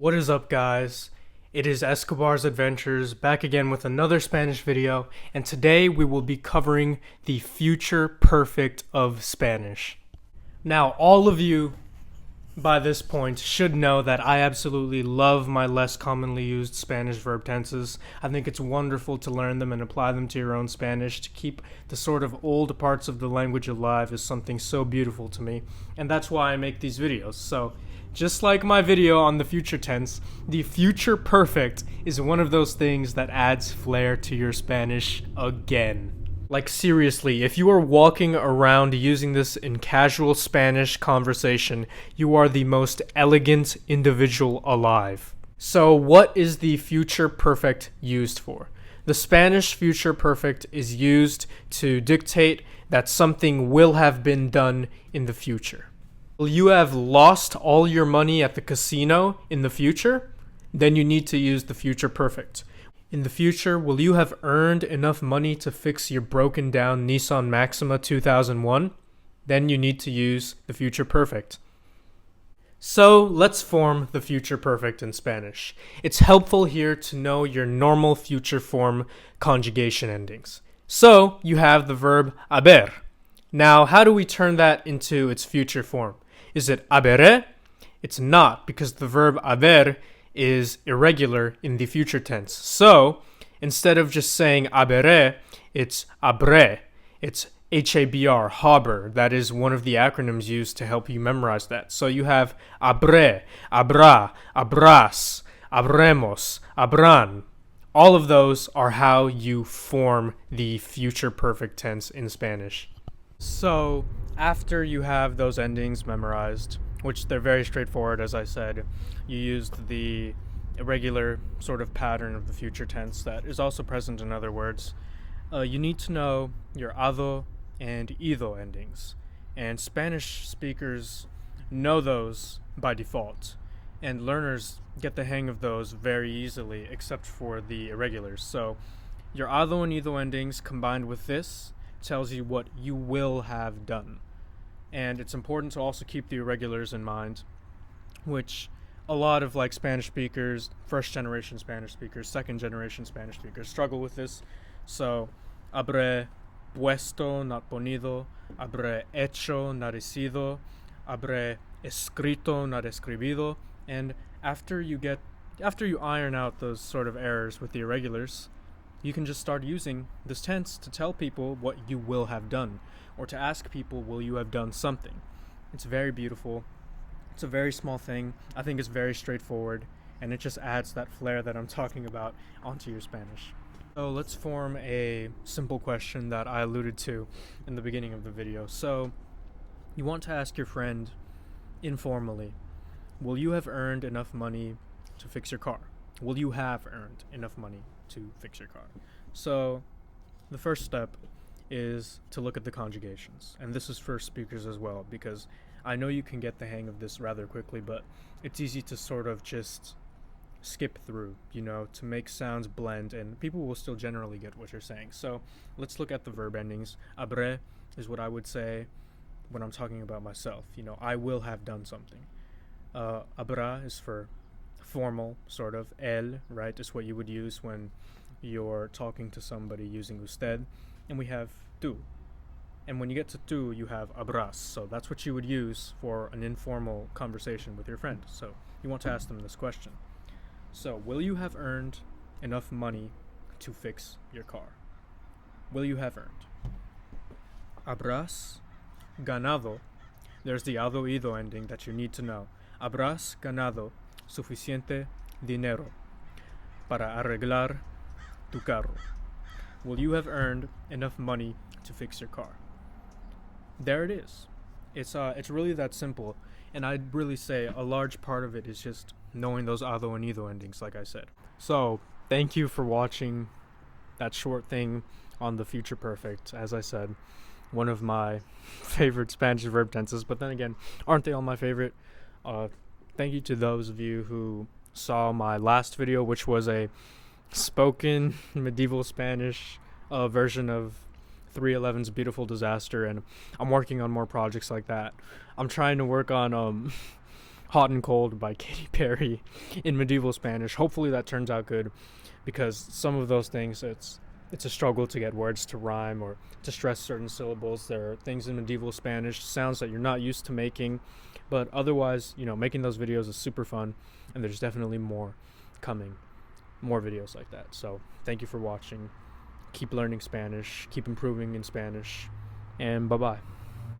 What is up, guys? It is Escobar's Adventures back again with another Spanish video, and today we will be covering the future perfect of Spanish. Now, all of you by this point should know that I absolutely love my less commonly used Spanish verb tenses. I think it's wonderful to learn them and apply them to your own Spanish. To keep the sort of old parts of the language alive is something so beautiful to me, and that's why I make these videos. So, just like my video on the future tense, the future perfect is one of those things that adds flair to your Spanish again. Like, seriously, if you are walking around using this in casual Spanish conversation, you are the most elegant individual alive. So, what is the future perfect used for? The Spanish future perfect is used to dictate that something will have been done in the future. Will you have lost all your money at the casino in the future? Then you need to use the future perfect. In the future, will you have earned enough money to fix your broken down Nissan Maxima 2001? Then you need to use the future perfect. So let's form the future perfect in Spanish. It's helpful here to know your normal future form conjugation endings. So you have the verb haber. Now, how do we turn that into its future form? Is it habere? It's not, because the verb haber is irregular in the future tense. So, instead of just saying habere, it's habre. It's H-A-B-R, haber. That is one of the acronyms used to help you memorize that. So you have habre, habrá, habrás, habremos, habrán. All of those are how you form the future perfect tense in Spanish. So, after you have those endings memorized, which they're very straightforward, as I said, you used the irregular sort of pattern of the future tense that is also present in other words. You need to know your ado and ido endings, and Spanish speakers know those by default, and learners get the hang of those very easily, except for the irregulars. So your ado and ido endings combined with this tells you what you will have done. And it's important to also keep the irregulars in mind, which a lot of Spanish speakers, first generation Spanish speakers, second generation Spanish speakers struggle with this. So, habré puesto, not ponido, habré hecho, not sido, habré escrito, not escribido. And after you iron out those sort of errors with the irregulars, you can just start using this tense to tell people what you will have done, or to ask people, will you have done something? It's very beautiful. It's a very small thing. I think it's very straightforward, and it just adds that flair that I'm talking about onto your Spanish. So let's form a simple question that I alluded to in the beginning of the video. So you want to ask your friend informally, will you have earned enough money to fix your car? Will you have earned enough money to fix your car? So the first step is to look at the conjugations, and this is for speakers as well, because I know you can get the hang of this rather quickly, but it's easy to sort of just skip through, to make sounds blend, and people will still generally get what you're saying. So let's look at the verb endings. Habré is what I would say when I'm talking about myself. I will have done something. Habrá is for formal, sort of. El, right, is what you would use when you're talking to somebody using usted. And we have tú. And when you get to tú, you have habrás. So that's what you would use for an informal conversation with your friend. So you want to ask them this question. So, will you have earned enough money to fix your car? Will you have earned? Habrás ganado. There's the ado ido ending that you need to know. Habrás ganado suficiente dinero para arreglar tu carro. Will you have earned enough money to fix your car? There it is. It's really that simple, and I'd really say a large part of it is just knowing those ado and ido endings, like I said. So, thank you for watching that short thing on the future perfect. As I said, one of my favorite Spanish verb tenses, but then again, aren't they all my favorite? Thank you to those of you who saw my last video, which was a spoken medieval Spanish version of 311's Beautiful Disaster, and I'm working on more projects like that. I'm trying to work on Hot and Cold by Katy Perry in medieval Spanish. Hopefully that turns out good, because some of those things, it's a struggle to get words to rhyme or to stress certain syllables. There are things in medieval Spanish, sounds that you're not used to making, but otherwise, making those videos is super fun, and there's definitely more coming, more videos like that. So thank you for watching. Keep learning Spanish, keep improving in Spanish, and bye-bye.